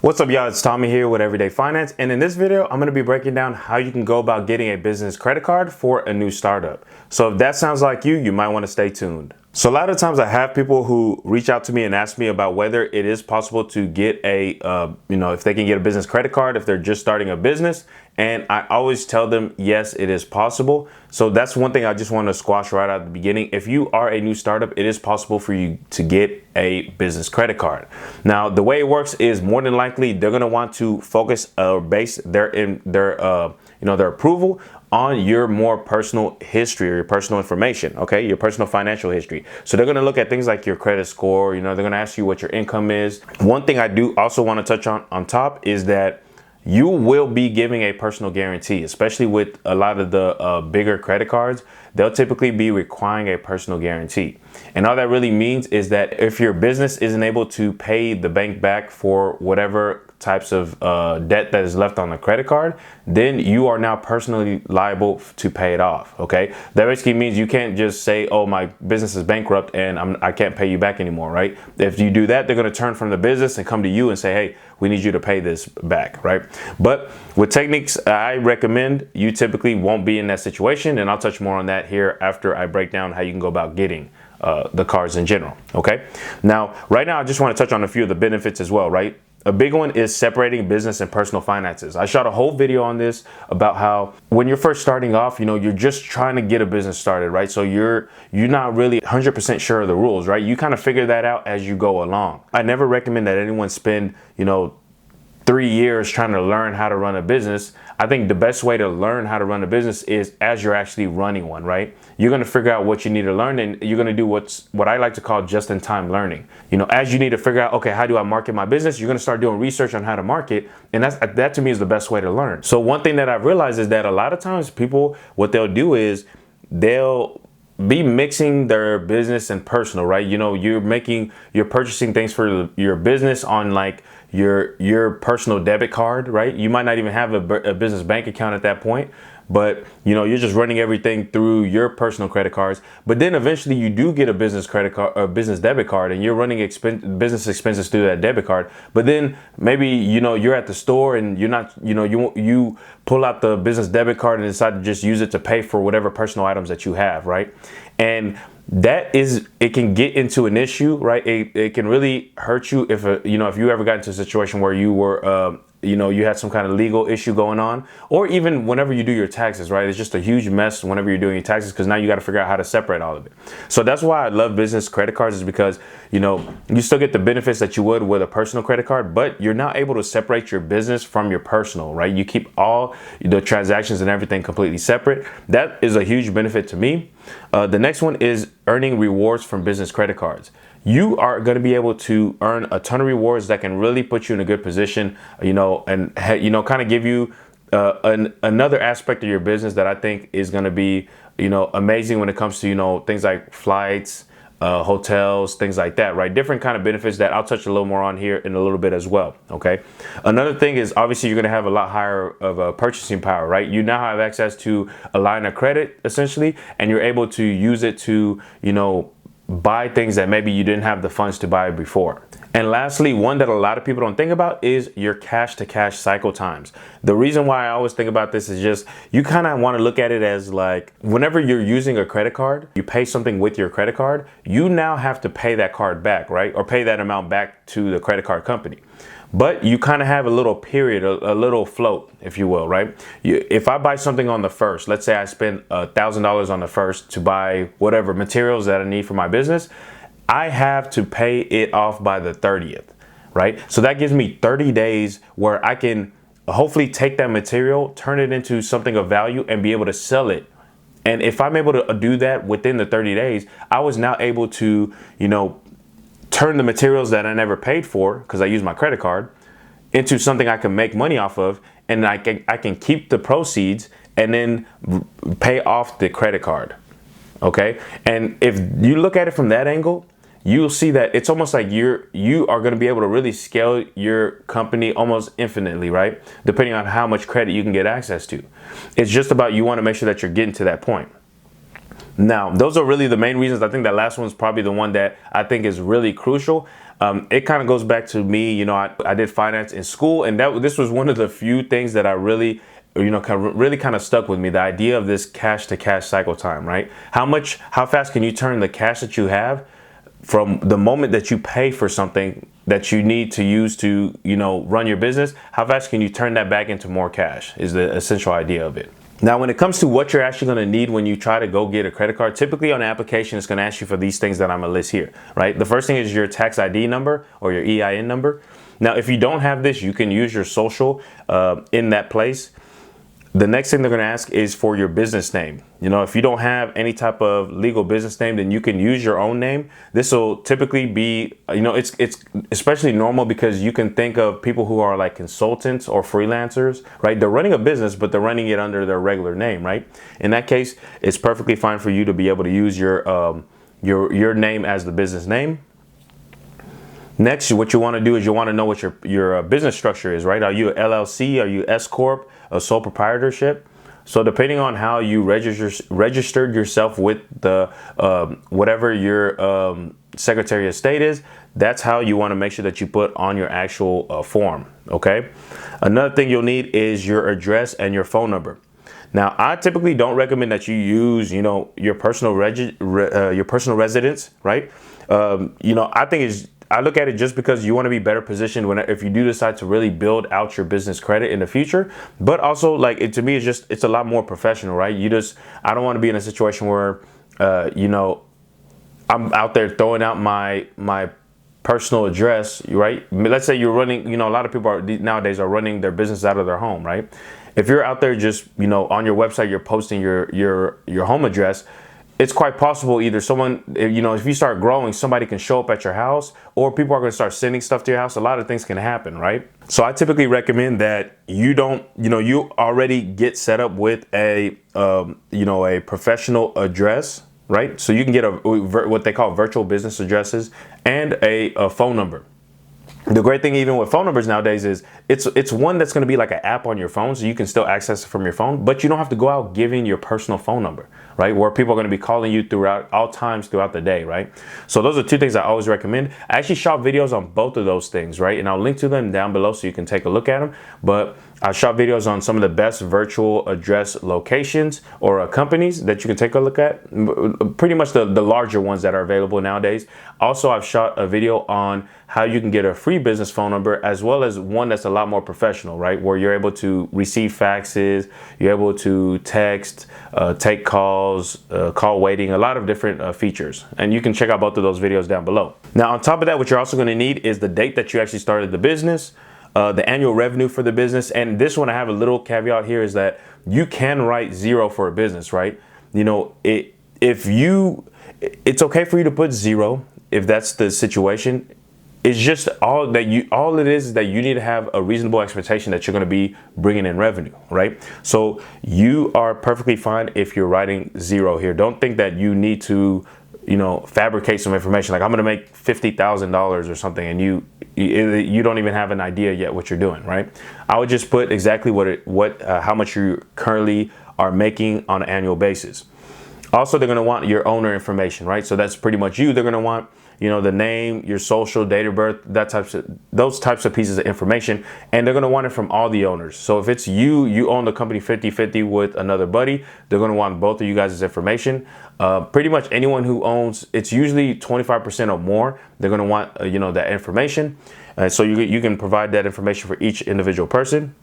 What's up, y'all? It's Tommy here with Everyday Finance, and in this video I'm going to be breaking down how you can go about getting a business credit card for a new startup. So if that sounds like you might want to stay tuned. So a lot of times I have people who reach out to me and ask me about whether it is possible to get a if they can get a business credit card if they're just starting a business, and I always tell them yes, it is possible. So that's one thing I just want to squash right out at the beginning. If you are a new startup, it is possible for you to get a business credit card. Now the way it works is more than likely they're going to want to focus or base their approval on your more personal history or your personal information, okay? Your personal financial history. So they're gonna look at things like your credit score, they're gonna ask you what your income is. One thing I do also wanna touch on top is that you will be giving a personal guarantee, especially with a lot of the bigger credit cards. They'll typically be requiring a personal guarantee. And all that really means is that if your business isn't able to pay the bank back for whatever types of debt that is left on the credit card, then you are now personally liable to pay it off, okay? That basically means you can't just say, oh, my business is bankrupt and I can't pay you back anymore, right? If you do that, they're gonna turn from the business and come to you and say, hey, we need you to pay this back, right? But with techniques I recommend, you typically won't be in that situation, and I'll touch more on that here after I break down how you can go about getting the cards in general, okay? Now, right now, I just wanna touch on a few of the benefits as well, right? A big one is separating business and personal finances. I shot a whole video on this about how when you're first starting off, you're just trying to get a business started, right? So you're not really 100% sure of the rules, right? You kind of figure that out as you go along. I never recommend that anyone spend, 3 years trying to learn how to run a business. I think the best way to learn how to run a business is as you're actually running one, right? You're going to figure out what you need to learn, and you're going to do what I like to call just-in-time learning. As you need to figure out, okay, how do I market my business? You're going to start doing research on how to market, and that to me is the best way to learn. So one thing that I've realized is that a lot of times people, what they'll do is they'll be mixing their business and personal, right? You're purchasing things for your business on like your personal debit card, right? You might not even have a business bank account at that point, but you're just running everything through your personal credit cards. But then eventually you do get a business credit card or business debit card, and you're running business expenses through that debit card. But then maybe you're at the store and you're not you pull out the business debit card and decide to just use it to pay for whatever personal items that you have, right? And it can get into an issue, right? It can really hurt you if you ever got into a situation where you were you had some kind of legal issue going on, or even whenever you do your taxes, right? It's just a huge mess whenever you're doing your taxes, because now you got to figure out how to separate all of it. So that's why I love business credit cards, is because you still get the benefits that you would with a personal credit card, but you're now able to separate your business from your personal, right? You keep all the transactions and everything completely separate. That is a huge benefit to me. The next one is earning rewards from business credit cards. You are going to be able to earn a ton of rewards that can really put you in a good position, and kind of give you another aspect of your business that I think is going to be, amazing when it comes to, things like flights, hotels, things like that, right? Different kind of benefits that I'll touch a little more on here in a little bit as well, okay? Another thing is obviously you're going to have a lot higher of a purchasing power, right? You now have access to a line of credit essentially, and you're able to use it to, buy things that maybe you didn't have the funds to buy before. And lastly, one that a lot of people don't think about is your cash to cash cycle times. The reason why I always think about this is just, you kind of want to look at it as like, whenever you're using a credit card, you pay something with your credit card, you now have to pay that card back, right? Or pay that amount back to the credit card company. But you kind of have a little period, a little float, if you will, right? If I buy something on the first, let's say I spend $1,000 on the first to buy whatever materials that I need for my business, I have to pay it off by the 30th, right? So that gives me 30 days where I can hopefully take that material, turn it into something of value, and be able to sell it. And if I'm able to do that within the 30 days, I was now able to, turn the materials that I never paid for, because I use my credit card, into something I can make money off of, and I can keep the proceeds and then pay off the credit card, okay? And if you look at it from that angle, you'll see that it's almost like you are going to be able to really scale your company almost infinitely, right? Depending on how much credit you can get access to. It's just about, you want to make sure that you're getting to that point. Now, those are really the main reasons. I think that last one's probably the one that I think is really crucial. It kind of goes back to me, you know, I did finance in school, and this was one of the few things that I really, you know, really kind of stuck with me. The idea of this cash to cash cycle time, right? How fast can you turn the cash that you have from the moment that you pay for something that you need to use to, you know, run your business? How fast can you turn that back into more cash is the essential idea of it. Now, when it comes to what you're actually going to need when you try to go get a credit card, typically on the application, it's going to ask you for these things that I'm going to list here, right? The first thing is your tax ID number or your EIN number. Now, if you don't have this, you can use your social in that place. The next thing they're going to ask is for your business name. You know, if you don't have any type of legal business name, then you can use your own name. This will typically be, you know, it's especially normal because you can think of people who are like consultants or freelancers, right? They're running a business, but they're running it under their regular name, right? In that case, it's perfectly fine for you to be able to use your name as the business name. Next, what you want to do is you want to know what your business structure is, right? Are you an LLC? Are you S Corp? A sole proprietorship? So depending on how you registered yourself with the whatever your Secretary of State is, that's how you want to make sure that you put on your actual form. Okay. Another thing you'll need is your address and your phone number. Now, I typically don't recommend that you use, you know, your personal residence, right? You know, I look at it just because you want to be better positioned if you do decide to really build out your business credit in the future. But also, like, to me, it's a lot more professional, right? I don't want to be in a situation where, you know, I'm out there throwing out my personal address, right? Let's say you're running, you know, a lot of people nowadays are running their business out of their home, right? If you're out there just, you know, on your website, you're posting your home address, it's quite possible either someone, you know, if you start growing, somebody can show up at your house, or people are going to start sending stuff to your house. A lot of things can happen, right? So I typically recommend that you already get set up with a professional address, right? So you can get what they call virtual business addresses and a phone number. The great thing even with phone numbers nowadays is it's one that's going to be like an app on your phone, so you can still access it from your phone, but you don't have to go out giving your personal phone number, right? Where people are going to be calling you throughout all times throughout the day, right? So those are two things I always recommend. I actually shot videos on both of those things, right? And I'll link to them down below so you can take a look at them. But I shot videos on some of the best virtual address locations or companies that you can take a look at. Pretty much the larger ones that are available nowadays. Also, I've shot a video on how you can get a free business phone number, as well as one that's a lot more professional, right? Where you're able to receive faxes, you're able to text, take calls, call waiting, a lot of different features. And you can check out both of those videos down below. Now, on top of that, what you're also going to need is the date that you actually started the business, the annual revenue for the business. And this one, I have a little caveat here, is that you can write zero for a business, right? You know, it's okay for you to put zero if that's the situation. It's just all it is that you need to have a reasonable expectation that you're going to be bringing in revenue, right? So you are perfectly fine if you're writing zero here. Don't think that you need to, you know, fabricate some information like I'm going to make $50,000 or something, and you don't even have an idea yet what you're doing, right? I would just put exactly how much you currently are making on an annual basis. Also, they're going to want your owner information, right? So that's pretty much you. They're going to want, you know, the name, your social, date of birth, those types of pieces of information. And they're going to want it from all the owners. So if it's you own the company 50-50 with another buddy, they're going to want both of you guys' information. Pretty much anyone who owns, it's usually 25% or more, they're going to want, you know, that information. So you can provide that information for each individual person.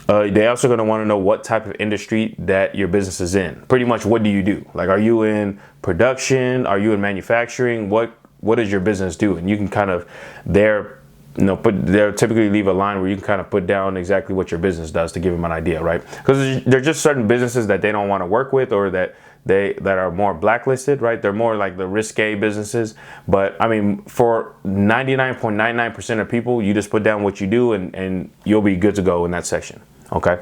They also going to want to know what type of industry that your business is in. Pretty much, what do you do? Like, are you in production? Are you in manufacturing? What does your business do? And you can kind of they'll typically leave a line where you can kind of put down exactly what your business does to give them an idea, right? Because there's just certain businesses that they don't want to work with, or that are more blacklisted, right? They're more like the risque businesses. But I mean, for 99.99% of people, you just put down what you do and you'll be good to go in that section. Okay.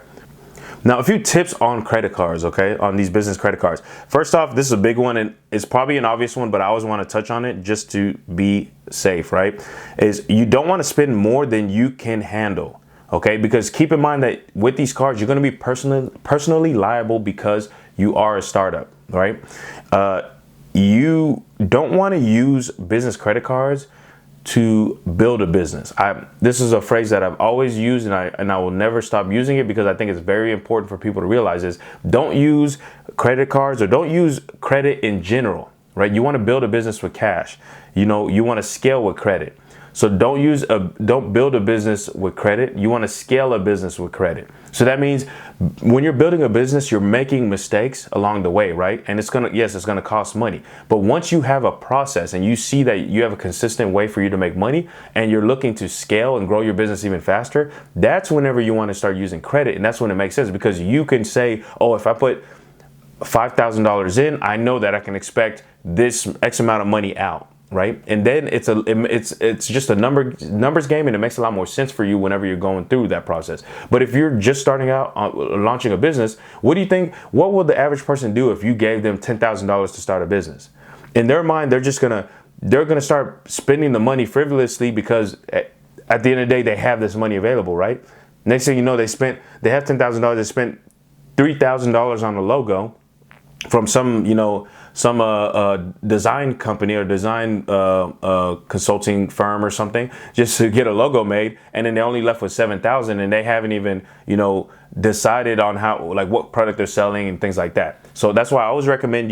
Now, a few tips on credit cards, okay, on these business credit cards. First off, this is a big one, and it's probably an obvious one, but I always want to touch on it just to be safe, right? Is you don't want to spend more than you can handle, okay? Because keep in mind that with these cards, you're going to be personally liable because you are a startup, right? You don't want to use business credit cards to build a business. This is a phrase that I've always used, and I will never stop using it, because I think it's very important for people to realize is don't use credit cards, or don't use credit in general, right? You want to build a business with cash. You want to scale with credit. So don't build a business with credit. You want to scale a business with credit. So that means when you're building a business, you're making mistakes along the way, right? And it's going to cost money. But once you have a process and you see that you have a consistent way for you to make money, and you're looking to scale and grow your business even faster, that's whenever you want to start using credit. And that's when it makes sense, because you can say, oh, if I put $5,000 in, I know that I can expect this X amount of money out. Right? And then it's just a numbers game, and it makes a lot more sense for you whenever you're going through that process. But if you're just starting out launching a business, what do you think? What will the average person do if you gave them $10,000 to start a business? In their mind, they're gonna start spending the money frivolously, because at the end of the day, they have this money available, right? Next thing you know, they have $10,000. They spent $3,000 on a logo from some design company or design consulting firm or something, just to get a logo made, and then they're only left with $7,000, and they haven't even decided on what product they're selling and things like that. So that's why I always recommend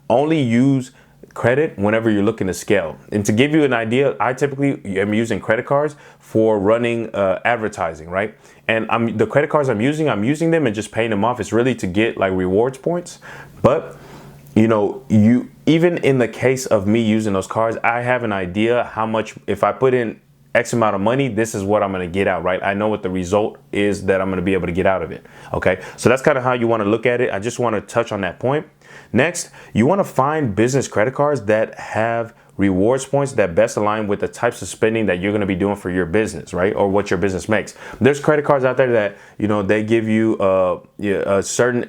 only use credit whenever you're looking to scale. And to give you an idea, I typically am using credit cards for running advertising, right? And the credit cards I'm using them and just paying them off. It's really to get like rewards points. But even in the case of me using those cards, I have an idea how much, if I put in X amount of money, this is what I'm going to get out, right? I know what the result is that I'm going to be able to get out of it. Okay. So that's kind of how you want to look at it. I just want to touch on that point. Next, you want to find business credit cards that have rewards points that best align with the types of spending that you're going to be doing for your business, right? Or what your business makes. There's credit cards out there that, they give you a certain,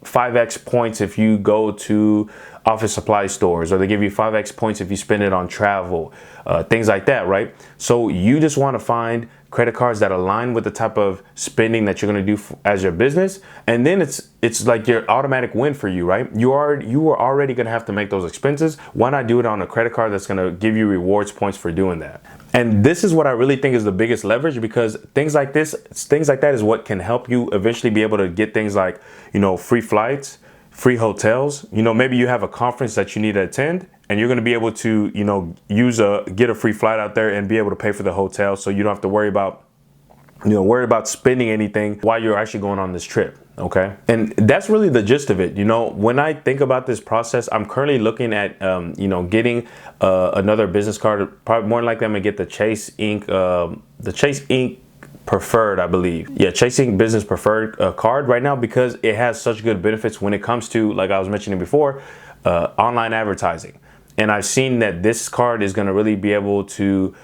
5x points if you go to office supply stores, or they give you 5x points if you spend it on travel, things like that, right? So you just want to find credit cards that align with the type of spending that you're going to do as your business, and then it's like your automatic win for you, right? You are already going to have to make those expenses. Why not do it on a credit card that's going to give you rewards points for doing that? And this is what I really think is the biggest leverage, because things like that is what can help you eventually be able to get things like, free flights, free hotels. Maybe you have a conference that you need to attend, and you're going to be able to, get a free flight out there and be able to pay for the hotel, so you don't have to worry about spending anything while you're actually going on this trip. Okay. And that's really the gist of it. When I think about this process, I'm currently looking at, getting another business card. Probably more likely I'm gonna get the Chase Inc. Preferred, I believe. Yeah, Chase Inc. Business Preferred card right now, because it has such good benefits when it comes to, like I was mentioning before, online advertising. And I've seen that this card is going to really be able to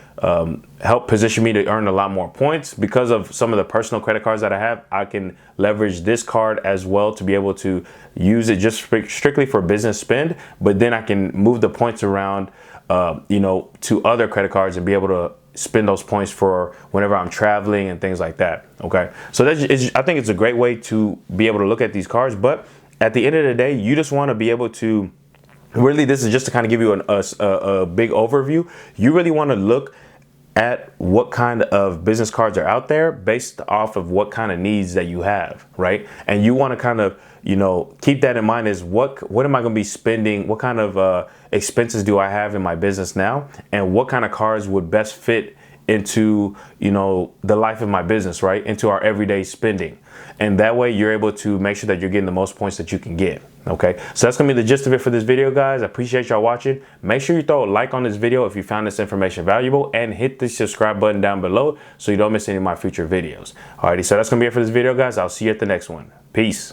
help position me to earn a lot more points. Because of some of the personal credit cards that I have, I can leverage this card as well to be able to use it just strictly for business spend. But then I can move the points around, to other credit cards and be able to spend those points for whenever I'm traveling and things like that. Okay. So I think it's a great way to be able to look at these cards. But at the end of the day, you just want to be able to really, this is just to kind of give you a big overview. You really want to look at what kind of business cards are out there based off of what kind of needs that you have, right? And you want to kind of, keep that in mind, is what am I going to be spending? What kind of expenses do I have in my business now? And what kind of cards would best fit into, the life of my business, right? Into our everyday spending. And that way you're able to make sure that you're getting the most points that you can get. Okay, so that's gonna be the gist of it for this video, guys. I appreciate y'all watching. Make sure you throw a like on this video if you found this information valuable, and hit the subscribe button down below so you don't miss any of my future videos. Alrighty, so that's gonna be it for this video, guys. I'll see you at the next one. Peace.